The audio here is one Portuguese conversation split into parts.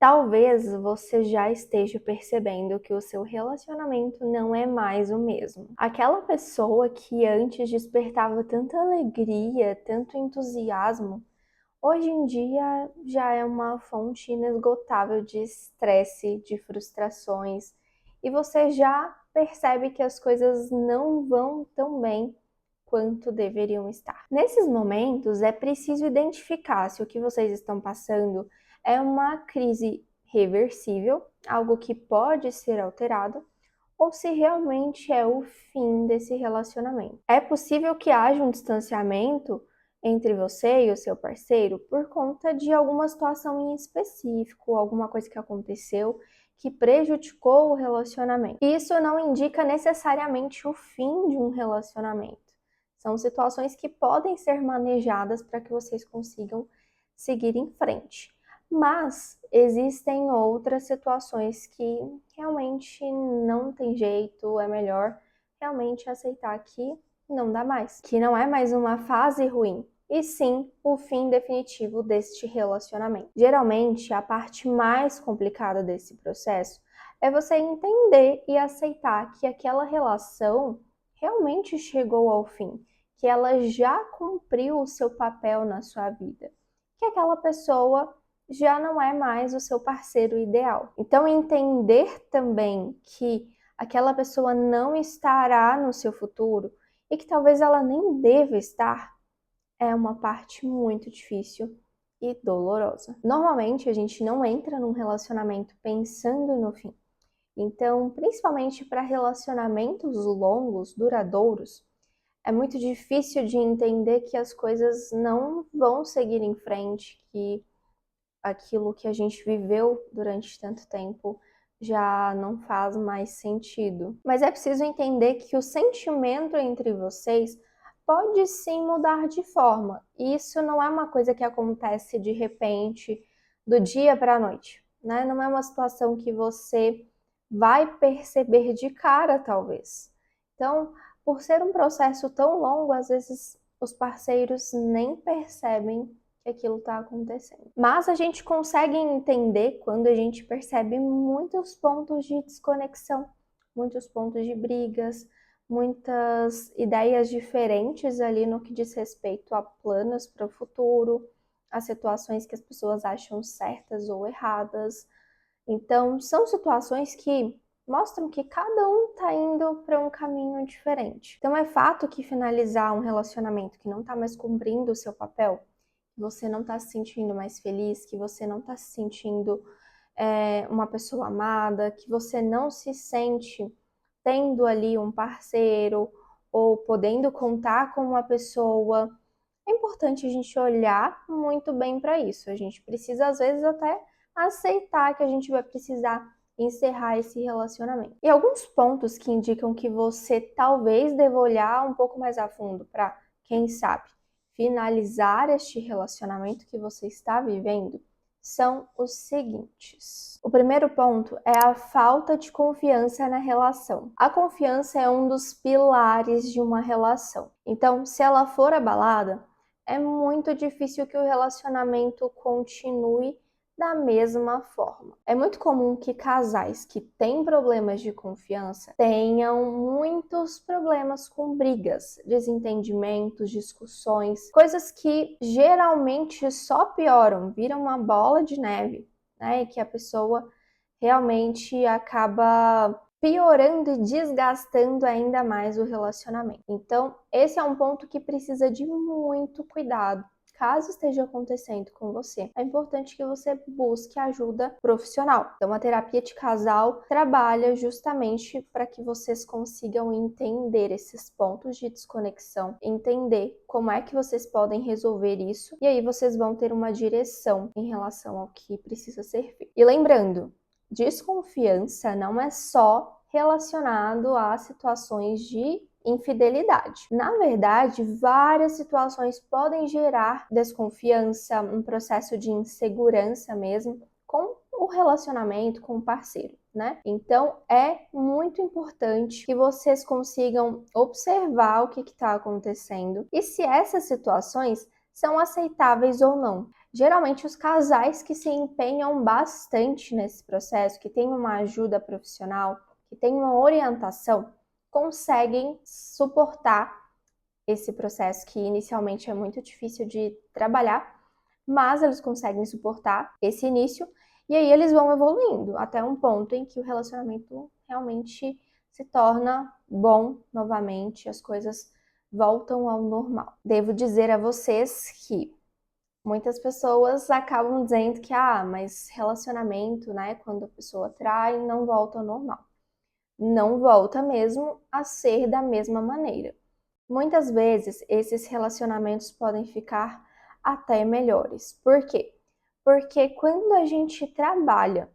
Talvez você já esteja percebendo que o seu relacionamento não é mais o mesmo. Aquela pessoa que antes despertava tanta alegria, tanto entusiasmo, hoje em dia já é uma fonte inesgotável de estresse, de frustrações, e você já percebe que as coisas não vão tão bem quanto deveriam estar. Nesses momentos, é preciso identificar se o que vocês estão passando é uma crise reversível, algo que pode ser alterado, ou se realmente é o fim desse relacionamento. É possível que haja um distanciamento entre você e o seu parceiro por conta de alguma situação em específico, alguma coisa que aconteceu que prejudicou o relacionamento. Isso não indica necessariamente o fim de um relacionamento. São situações que podem ser manejadas para que vocês consigam seguir em frente. Mas existem outras situações que realmente não tem jeito, é melhor realmente aceitar que não dá mais, que não é mais uma fase ruim, e sim o fim definitivo deste relacionamento. Geralmente, a parte mais complicada desse processo é você entender e aceitar que aquela relação realmente chegou ao fim, que ela já cumpriu o seu papel na sua vida, que aquela pessoa já não é mais o seu parceiro ideal. Então, entender também que aquela pessoa não estará no seu futuro e que talvez ela nem deva estar é uma parte muito difícil e dolorosa. Normalmente, a gente não entra num relacionamento pensando no fim. Então, principalmente para relacionamentos longos, duradouros, é muito difícil de entender que as coisas não vão seguir em frente, que aquilo que a gente viveu durante tanto tempo já não faz mais sentido. Mas é preciso entender que o sentimento entre vocês pode sim mudar de forma. E isso não é uma coisa que acontece de repente, do dia para a noite, né? Não é uma situação que você vai perceber de cara, talvez. Então, por ser um processo tão longo, às vezes os parceiros nem percebem que aquilo está acontecendo. Mas a gente consegue entender quando a gente percebe muitos pontos de desconexão, muitos pontos de brigas, muitas ideias diferentes ali no que diz respeito a planos para o futuro, a situações que as pessoas acham certas ou erradas. Então, são situações que mostram que cada um está indo para um caminho diferente. Então, é fato que finalizar um relacionamento que não está mais cumprindo o seu papel, que você não está se sentindo mais feliz, que você não está se sentindo uma pessoa amada, que você não se sente tendo ali um parceiro ou podendo contar com uma pessoa, é importante a gente olhar muito bem para isso. A gente precisa, às vezes, até aceitar que a gente vai precisar encerrar esse relacionamento. E alguns pontos que indicam que você talvez deva olhar um pouco mais a fundo para, quem sabe, finalizar este relacionamento que você está vivendo são os seguintes. O primeiro ponto é a falta de confiança na relação. A confiança é um dos pilares de uma relação. Então, se ela for abalada, é muito difícil que o relacionamento continue da mesma forma. É muito comum que casais que têm problemas de confiança tenham muitos problemas com brigas, desentendimentos, discussões, coisas que geralmente só pioram, viram uma bola de neve, né? E que a pessoa realmente acaba piorando e desgastando ainda mais o relacionamento. Então, esse é um ponto que precisa de muito cuidado. Caso esteja acontecendo com você, é importante que você busque ajuda profissional. Então, a terapia de casal trabalha justamente para que vocês consigam entender esses pontos de desconexão, entender como é que vocês podem resolver isso, e aí vocês vão ter uma direção em relação ao que precisa ser feito. E lembrando, desconfiança não é só relacionado a situações de infidelidade. Na verdade, várias situações podem gerar desconfiança, um processo de insegurança mesmo com o relacionamento com o parceiro, né? Então, é muito importante que vocês consigam observar o que está acontecendo e se essas situações são aceitáveis ou não. Geralmente os casais que se empenham bastante nesse processo, que têm uma ajuda profissional, que têm uma orientação, conseguem suportar esse processo que inicialmente é muito difícil de trabalhar, mas eles conseguem suportar esse início e aí eles vão evoluindo até um ponto em que o relacionamento realmente se torna bom novamente, as coisas voltam ao normal. Devo dizer a vocês que muitas pessoas acabam dizendo que, mas relacionamento, né, quando a pessoa trai, não volta ao normal. Não volta mesmo a ser da mesma maneira. Muitas vezes, esses relacionamentos podem ficar até melhores. Por quê? Porque quando a gente trabalha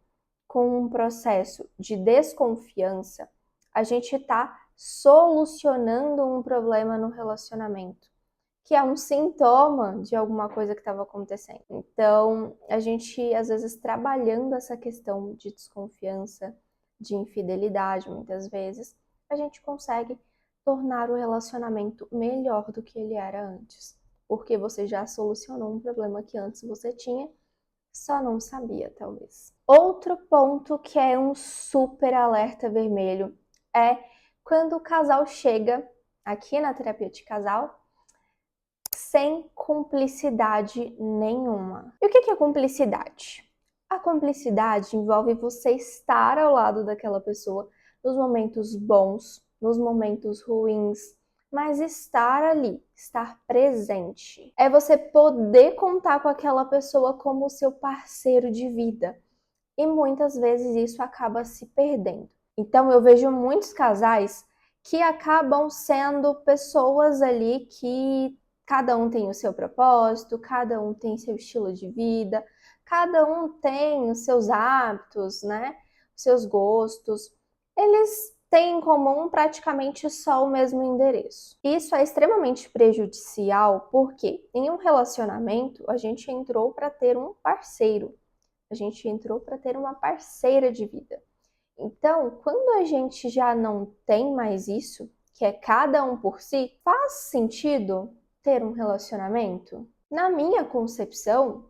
com um processo de desconfiança, a gente está solucionando um problema no relacionamento, que é um sintoma de alguma coisa que estava acontecendo. Então, a gente, às vezes, trabalhando essa questão de desconfiança, de infidelidade, muitas vezes, a gente consegue tornar o relacionamento melhor do que ele era antes, porque você já solucionou um problema que antes você tinha, só não sabia, talvez. Outro ponto que é um super alerta vermelho é quando o casal chega aqui na terapia de casal sem cumplicidade nenhuma. E o que é cumplicidade? A cumplicidade envolve você estar ao lado daquela pessoa nos momentos bons, nos momentos ruins, mas estar ali, estar presente. É você poder contar com aquela pessoa como seu parceiro de vida. E muitas vezes isso acaba se perdendo. Então eu vejo muitos casais que acabam sendo pessoas ali que cada um tem o seu propósito, cada um tem seu estilo de vida, cada um tem os seus hábitos, né? Os seus gostos. Eles têm em comum praticamente só o mesmo endereço. Isso é extremamente prejudicial porque em um relacionamento a gente entrou para ter um parceiro. A gente entrou para ter uma parceira de vida. Então, quando a gente já não tem mais isso, que é cada um por si, faz sentido ter um relacionamento? Na minha concepção,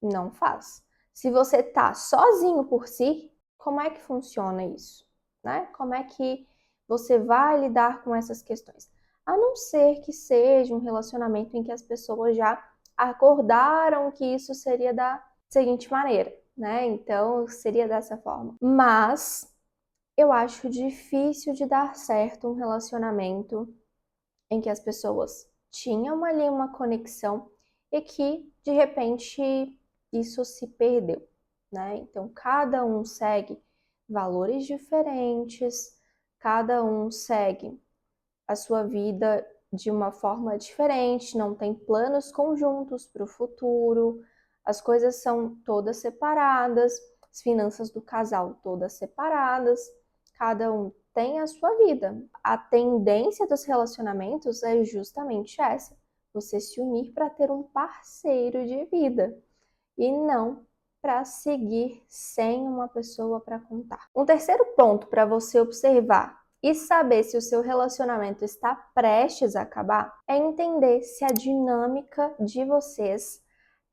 não faz. Se você tá sozinho por si, como é que funciona isso, né? Como é que você vai lidar com essas questões? A não ser que seja um relacionamento em que as pessoas já acordaram que isso seria da seguinte maneira, né? Então, seria dessa forma. Mas eu acho difícil de dar certo um relacionamento em que as pessoas tinham ali uma conexão e que, de repente, isso se perdeu, né? Então, cada um segue valores diferentes, cada um segue a sua vida de uma forma diferente, não tem planos conjuntos para o futuro, as coisas são todas separadas, as finanças do casal todas separadas, cada um tem a sua vida. A tendência dos relacionamentos é justamente essa: você se unir para ter um parceiro de vida e não para seguir sem uma pessoa para contar. Um terceiro ponto para você observar e saber se o seu relacionamento está prestes a acabar é entender se a dinâmica de vocês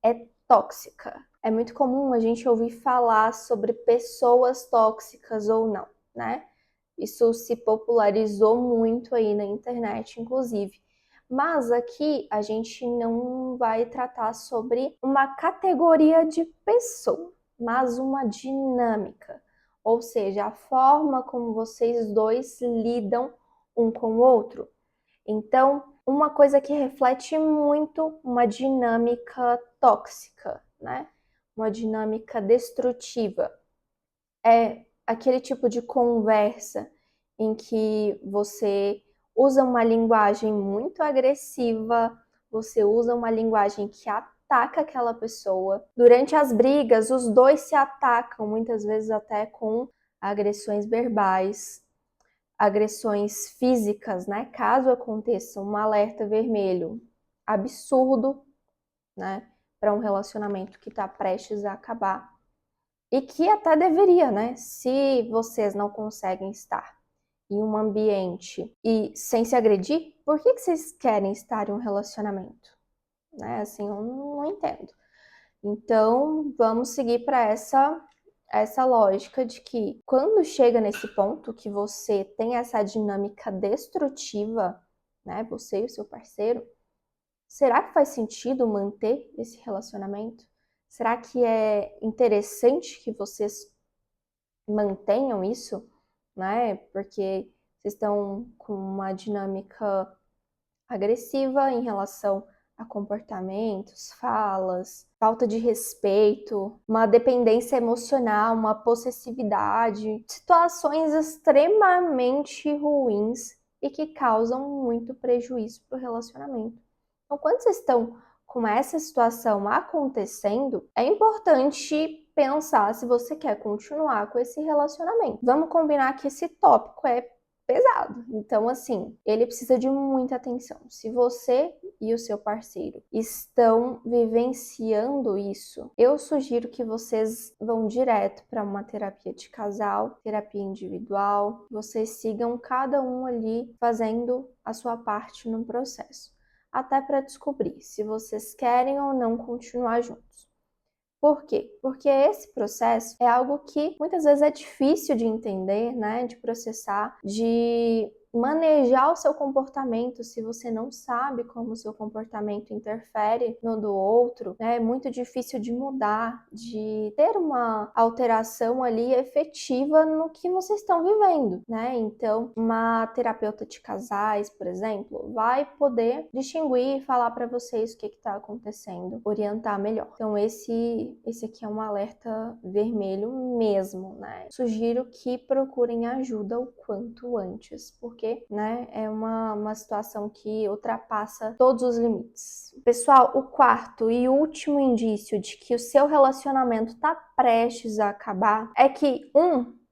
é tóxica. É muito comum a gente ouvir falar sobre pessoas tóxicas ou não, né? Isso se popularizou muito aí na internet, inclusive. Mas aqui a gente não vai tratar sobre uma categoria de pessoa, mas uma dinâmica. Ou seja, a forma como vocês dois lidam um com o outro. Então, uma coisa que reflete muito uma dinâmica tóxica, né? Uma dinâmica destrutiva. É aquele tipo de conversa em que você usa uma linguagem muito agressiva, você usa uma linguagem que ataca aquela pessoa. Durante as brigas, os dois se atacam, muitas vezes até com agressões verbais, agressões físicas, né? Caso aconteça um alerta vermelho absurdo, né? Para um relacionamento que está prestes a acabar. E que até deveria, né? Se vocês não conseguem estar em um ambiente e sem se agredir, por que vocês querem estar em um relacionamento? Né? Assim, eu não entendo. Então, vamos seguir para essa lógica de que quando chega nesse ponto que você tem essa dinâmica destrutiva, né, você e o seu parceiro, será que faz sentido manter esse relacionamento? Será que é interessante que vocês mantenham isso, né? Porque vocês estão com uma dinâmica agressiva em relação a comportamentos, falas, falta de respeito, uma dependência emocional, uma possessividade, situações extremamente ruins e que causam muito prejuízo para o relacionamento. Então, quando vocês estão com essa situação acontecendo, é importante pensar se você quer continuar com esse relacionamento. Vamos combinar que esse tópico é pesado. Então, assim, ele precisa de muita atenção. Se você e o seu parceiro estão vivenciando isso, eu sugiro que vocês vão direto para uma terapia de casal, terapia individual, vocês sigam cada um ali fazendo a sua parte no processo, até para descobrir se vocês querem ou não continuar juntos. Por quê? Porque esse processo é algo que muitas vezes é difícil de entender, né, de processar, de manejar o seu comportamento se você não sabe como o seu comportamento interfere no do outro, né? É muito difícil de mudar, de ter uma alteração ali efetiva no que vocês estão vivendo, né? Então, uma terapeuta de casais, por exemplo, vai poder distinguir e falar para vocês o que está acontecendo, orientar melhor. Então, esse aqui é um alerta vermelho mesmo, né? Sugiro que procurem ajuda o quanto antes, porque, né, é uma situação que ultrapassa todos os limites. Pessoal, o quarto e último indício de que o seu relacionamento está prestes a acabar é que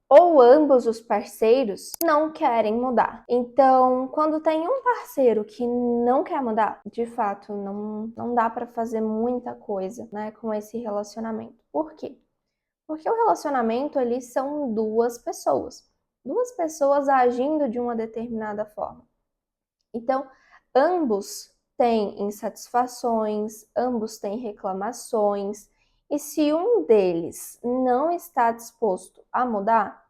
ou ambos os parceiros não querem mudar. Então, quando tem um parceiro que não quer mudar, de fato, não dá para fazer muita coisa, né, com esse relacionamento. Por quê? Porque o relacionamento ali são duas pessoas agindo de uma determinada forma. Então, ambos têm insatisfações, ambos têm reclamações, e se um deles não está disposto a mudar,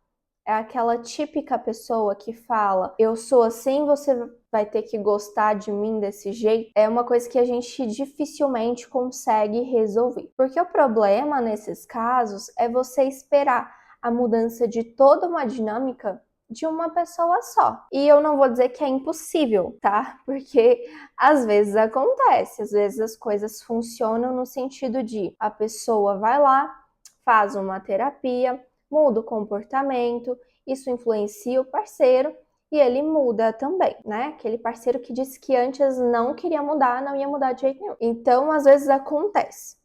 é aquela típica pessoa que fala: eu sou assim, você vai ter que gostar de mim desse jeito. É uma coisa que a gente dificilmente consegue resolver. Porque o problema nesses casos é você esperar a mudança de toda uma dinâmica de uma pessoa só. E eu não vou dizer que é impossível, tá? Porque às vezes acontece, às vezes as coisas funcionam no sentido de a pessoa vai lá, faz uma terapia, muda o comportamento, isso influencia o parceiro e ele muda também, né? Aquele parceiro que disse que antes não queria mudar, não ia mudar de jeito nenhum. Então, às vezes acontece.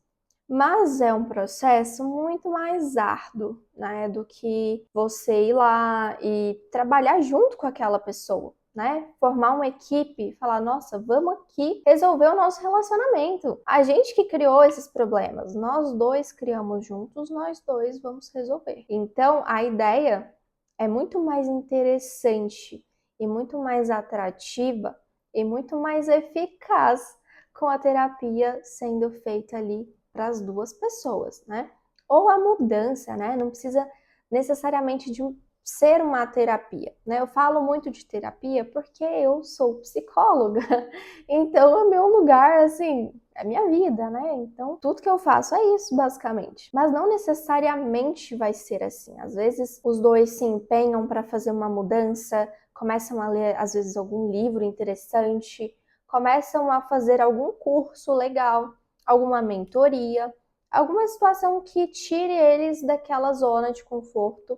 Mas é um processo muito mais árduo, né, do que você ir lá e trabalhar junto com aquela pessoa, né? Formar uma equipe, falar, nossa, vamos aqui resolver o nosso relacionamento. A gente que criou esses problemas, nós dois criamos juntos, nós dois vamos resolver. Então, a ideia é muito mais interessante e muito mais atrativa e muito mais eficaz com a terapia sendo feita ali para as duas pessoas, né? Ou a mudança, né? Não precisa necessariamente de ser uma terapia, né? Eu falo muito de terapia porque eu sou psicóloga, então é meu lugar, assim, é minha vida, né? Então tudo que eu faço é isso, basicamente. Mas não necessariamente vai ser assim. Às vezes os dois se empenham para fazer uma mudança, começam a ler, às vezes, algum livro interessante, começam a fazer algum curso legal, alguma mentoria, alguma situação que tire eles daquela zona de conforto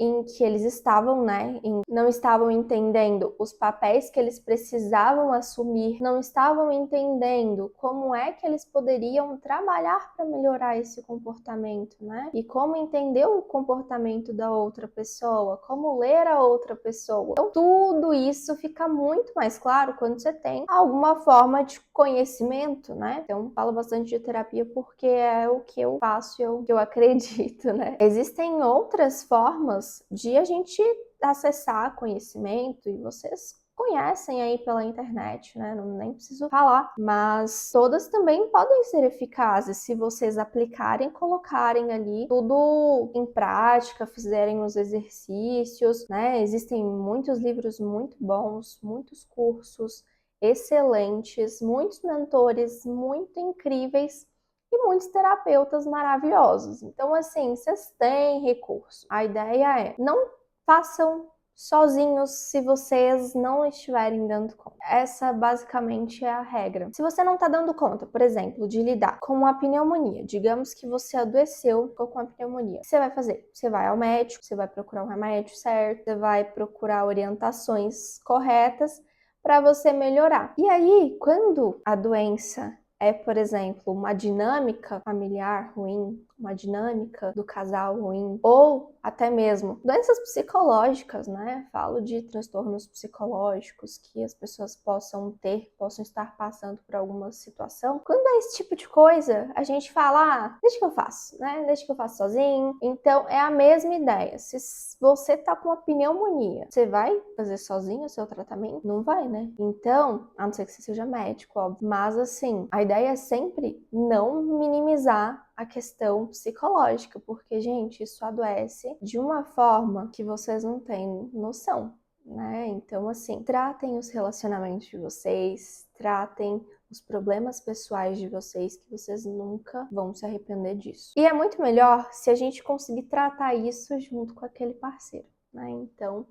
em que eles estavam, né? Não estavam entendendo os papéis que eles precisavam assumir, não estavam entendendo como é que eles poderiam trabalhar para melhorar esse comportamento, né? E como entender o comportamento da outra pessoa, como ler a outra pessoa. Então, tudo isso fica muito mais claro quando você tem alguma forma de conhecimento, né? Então, falo bastante de terapia porque é o que eu faço e o que eu acredito, né? Existem outras formas de a gente acessar conhecimento e vocês conhecem aí pela internet, né? Não, nem preciso falar, mas todas também podem ser eficazes se vocês aplicarem, colocarem ali tudo em prática, fizerem os exercícios, né? Existem muitos livros muito bons, muitos cursos excelentes, muitos mentores muito incríveis e muitos terapeutas maravilhosos. Então, assim, vocês têm recurso. A ideia é não façam sozinhos se vocês não estiverem dando conta. Essa basicamente é a regra. Se você não está dando conta, por exemplo, de lidar com uma pneumonia, digamos que você adoeceu, ficou com a pneumonia, o que você vai fazer? Você vai ao médico, você vai procurar um remédio certo, você vai procurar orientações corretas para você melhorar. E aí, quando a doença é, por exemplo, uma dinâmica familiar ruim, uma dinâmica do casal ruim, ou até mesmo doenças psicológicas, né? Falo de transtornos psicológicos que as pessoas possam ter, possam estar passando por alguma situação. Quando é esse tipo de coisa, a gente fala, deixa que eu faço, né? Deixa que eu faço sozinho. Então, é a mesma ideia. Se você tá com uma pneumonia, você vai fazer sozinho o seu tratamento? Não vai, né? Então, a não ser que você seja médico, óbvio. Mas, assim, a ideia é sempre não minimizar a questão psicológica, porque, gente, isso adoece de uma forma que vocês não têm noção, né? Então, assim, tratem os relacionamentos de vocês, tratem os problemas pessoais de vocês, que vocês nunca vão se arrepender disso. E é muito melhor se a gente conseguir tratar isso junto com aquele parceiro, né? Então,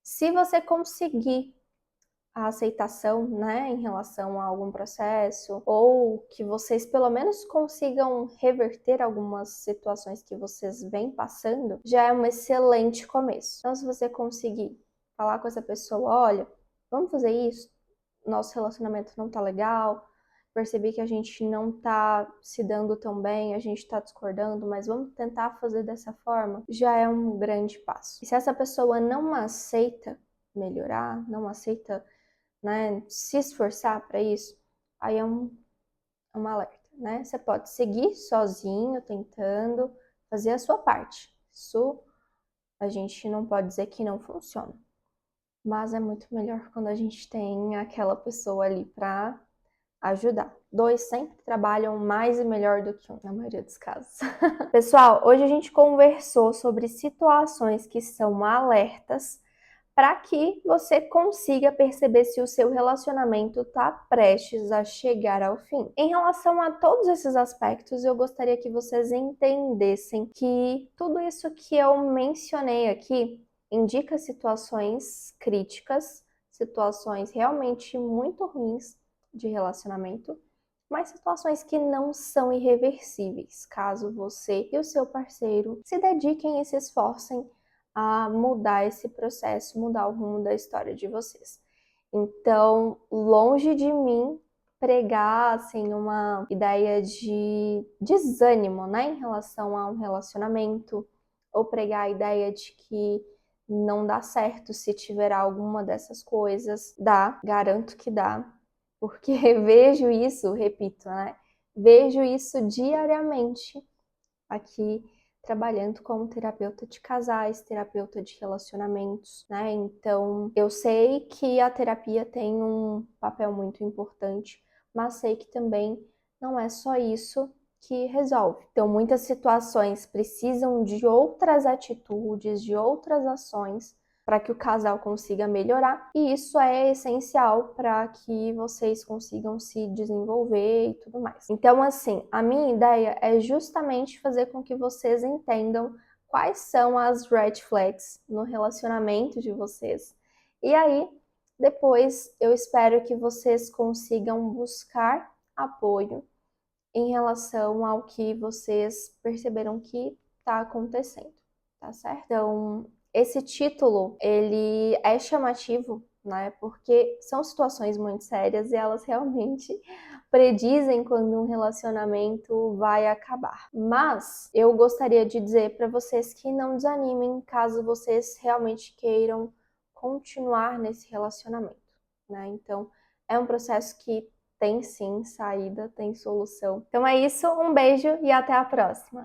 se você conseguir a aceitação, né, em relação a algum processo, ou que vocês pelo menos consigam reverter algumas situações que vocês vêm passando, já é um excelente começo. Então, se você conseguir falar com essa pessoa, olha, vamos fazer isso, nosso relacionamento não tá legal, percebi que a gente não tá se dando tão bem, a gente tá discordando, mas vamos tentar fazer dessa forma, já é um grande passo. E se essa pessoa não aceita melhorar, não aceita, né, se esforçar para isso, aí é um alerta, né? Você pode seguir sozinho, tentando fazer a sua parte. Isso a gente não pode dizer que não funciona, mas é muito melhor quando a gente tem aquela pessoa ali para ajudar. Dois sempre trabalham mais e melhor do que um, na maioria dos casos. Pessoal, hoje a gente conversou sobre situações que são alertas para que você consiga perceber se o seu relacionamento está prestes a chegar ao fim. Em relação a todos esses aspectos, eu gostaria que vocês entendessem que tudo isso que eu mencionei aqui indica situações críticas, situações realmente muito ruins de relacionamento, mas situações que não são irreversíveis, caso você e o seu parceiro se dediquem e se esforcem a mudar esse processo, mudar o rumo da história de vocês. Então, longe de mim pregar assim uma ideia de desânimo, né, em relação a um relacionamento, ou pregar a ideia de que não dá certo se tiver alguma dessas coisas. Dá, garanto que dá, porque vejo isso, repito, né? Vejo isso diariamente aqui trabalhando como terapeuta de casais, terapeuta de relacionamentos, né? Então, eu sei que a terapia tem um papel muito importante, mas sei que também não é só isso que resolve. Então, muitas situações precisam de outras atitudes, de outras ações para que o casal consiga melhorar, e isso é essencial para que vocês consigam se desenvolver e tudo mais. Então, assim, a minha ideia é justamente fazer com que vocês entendam quais são as red flags no relacionamento de vocês. E aí, depois, eu espero que vocês consigam buscar apoio em relação ao que vocês perceberam que está acontecendo, tá certo? Então, esse título, ele é chamativo, né? Porque são situações muito sérias e elas realmente predizem quando um relacionamento vai acabar. Mas eu gostaria de dizer para vocês que não desanimem caso vocês realmente queiram continuar nesse relacionamento, né? Então, é um processo que tem sim saída, tem solução. Então é isso, um beijo e até a próxima!